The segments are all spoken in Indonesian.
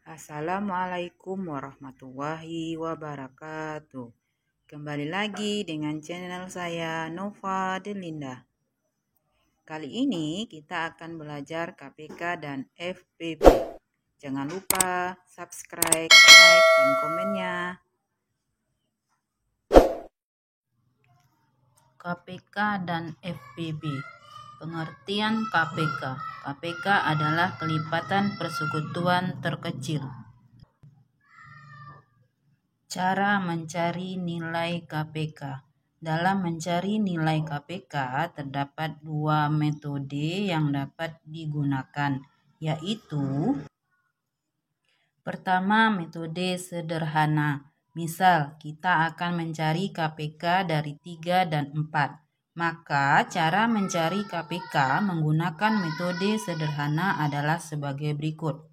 Assalamualaikum warahmatullahi wabarakatuh. Kembali lagi dengan channel saya Nova Delinda. Kali ini kita akan belajar KPK dan FPB. Jangan lupa subscribe, like, dan komennya. KPK dan FPB. Pengertian KPK. KPK adalah kelipatan persekutuan terkecil. Cara mencari nilai KPK. Dalam mencari nilai KPK terdapat dua metode yang dapat digunakan, yaitu pertama, metode sederhana. Misal, kita akan mencari KPK dari 3 dan 4. Maka, cara mencari KPK menggunakan metode sederhana adalah sebagai berikut.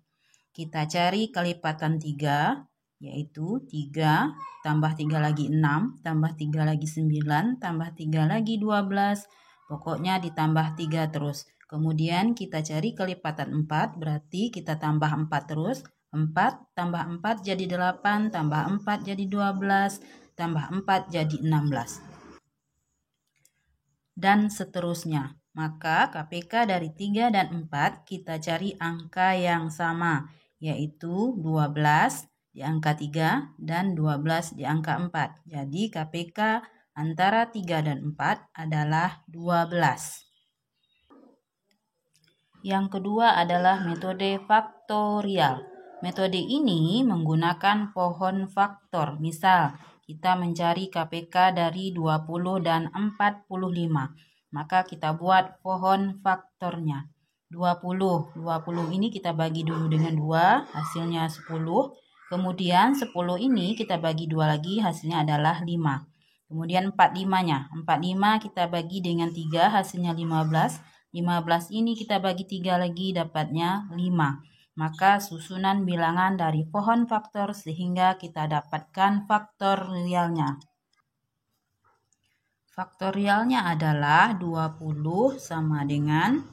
Kita cari kelipatan 3, yaitu 3 tambah 3 lagi 6, tambah 3 lagi 9, tambah 3 lagi 12, pokoknya ditambah 3 terus. Kemudian kita cari kelipatan 4, berarti kita tambah 4 terus. 4 tambah 4 jadi 8, tambah 4 jadi 12, tambah 4 jadi 16. Dan seterusnya. Maka KPK dari 3 dan 4 kita cari angka yang sama, yaitu 12 di angka 3 dan 12 di angka 4. Jadi KPK antara 3 dan 4 adalah 12. Yang kedua adalah metode faktorial. Metode ini menggunakan pohon faktor. Misal, kita mencari KPK dari 20 dan 45. Maka kita buat pohon faktornya. 20 ini kita bagi dulu dengan 2, hasilnya 10. Kemudian 10 ini kita bagi 2 lagi, hasilnya adalah 5. Kemudian 45-nya. 45 kita bagi dengan 3, hasilnya 15. 15 ini kita bagi 3 lagi, dapatnya 5. Maka susunan bilangan dari pohon faktor sehingga kita dapatkan faktorialnya. Faktorialnya adalah 20 sama dengan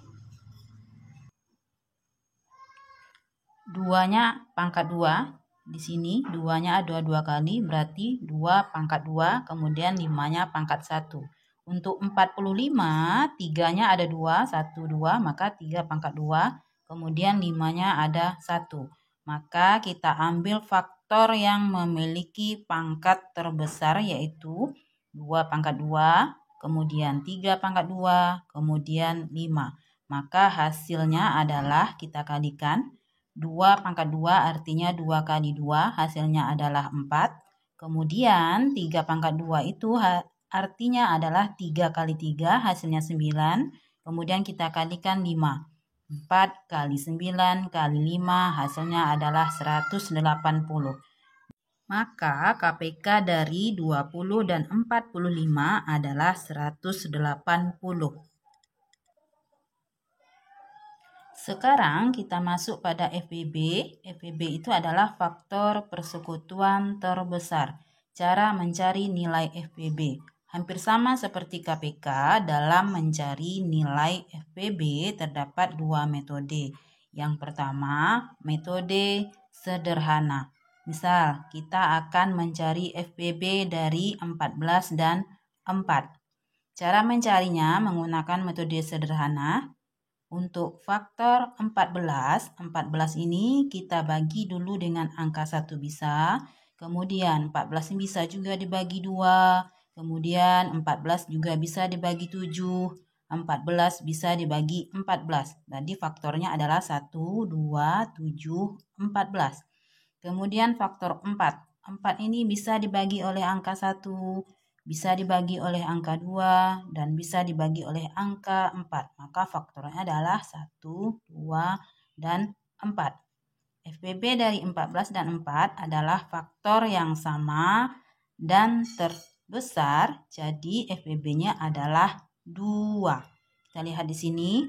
2-nya pangkat 2. Di sini 2-nya ada 2 kali, berarti 2 pangkat 2, kemudian 5-nya pangkat 1. Untuk 45, 3-nya ada 2, 1, 2, maka 3 pangkat 2, kemudian 5-nya ada 1. Maka kita ambil faktor yang memiliki pangkat terbesar, yaitu 2 pangkat 2, kemudian 3 pangkat 2, kemudian 5. Maka hasilnya adalah kita kalikan. 2 pangkat 2 artinya 2 kali 2, hasilnya adalah 4. Kemudian 3 pangkat 2 itu artinya adalah 3 kali 3, hasilnya 9. Kemudian kita kalikan 5. 4 kali 9 kali 5, hasilnya adalah 180. Maka KPK dari 20 dan 45 adalah 180. Sekarang kita masuk pada FPB. FPB itu adalah faktor persekutuan terbesar. Cara mencari nilai FPB hampir sama seperti KPK. Dalam mencari nilai FPB terdapat dua metode. Yang pertama, metode sederhana. Misal, kita akan mencari FPB dari 14 dan 4. Cara mencarinya menggunakan metode sederhana. Untuk faktor 14 ini kita bagi dulu dengan angka 1 bisa. Kemudian 14 bisa juga dibagi 2. Kemudian 14 juga bisa dibagi 7. 14 bisa dibagi 14. Jadi faktornya adalah 1, 2, 7, 14. Kemudian faktor 4. 4 ini bisa dibagi oleh angka 1. Bisa dibagi oleh angka 2 dan bisa dibagi oleh angka 4. Maka faktornya adalah 1, 2, dan 4. FPB dari 14 dan 4 adalah faktor yang sama dan terbesar. Jadi FPB-nya adalah 2. Kita lihat di sini.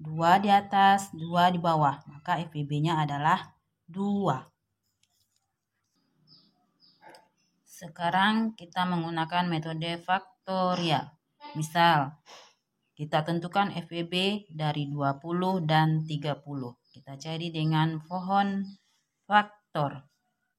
2 di atas, 2 di bawah. Maka FPB-nya adalah 2. Sekarang kita menggunakan metode faktorial. Misal, kita tentukan FPB dari 20 dan 30. Kita cari dengan pohon faktor.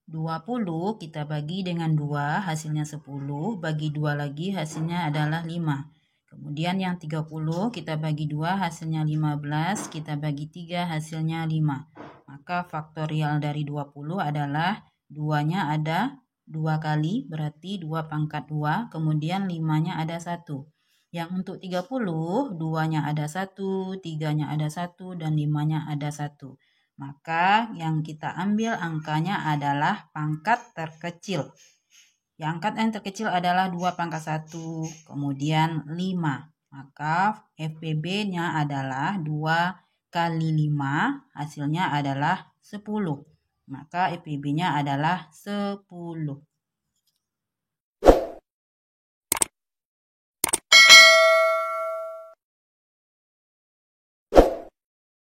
20 kita bagi dengan 2, hasilnya 10, bagi 2 lagi hasilnya adalah 5. Kemudian yang 30 kita bagi 2, hasilnya 15, kita bagi 3, hasilnya 5. Maka faktorial dari 20 adalah 2-nya ada 2 kali, berarti 2 pangkat 2, kemudian 5-nya ada 1. Yang untuk 30, 2-nya ada 1, 3-nya ada 1, dan 5-nya ada 1. Maka yang kita ambil angkanya adalah pangkat terkecil. Yang angkat yang terkecil adalah 2 pangkat 1, kemudian 5. Maka FPB-nya adalah 2 kali 5, hasilnya adalah 10. Maka FPB-nya adalah 10.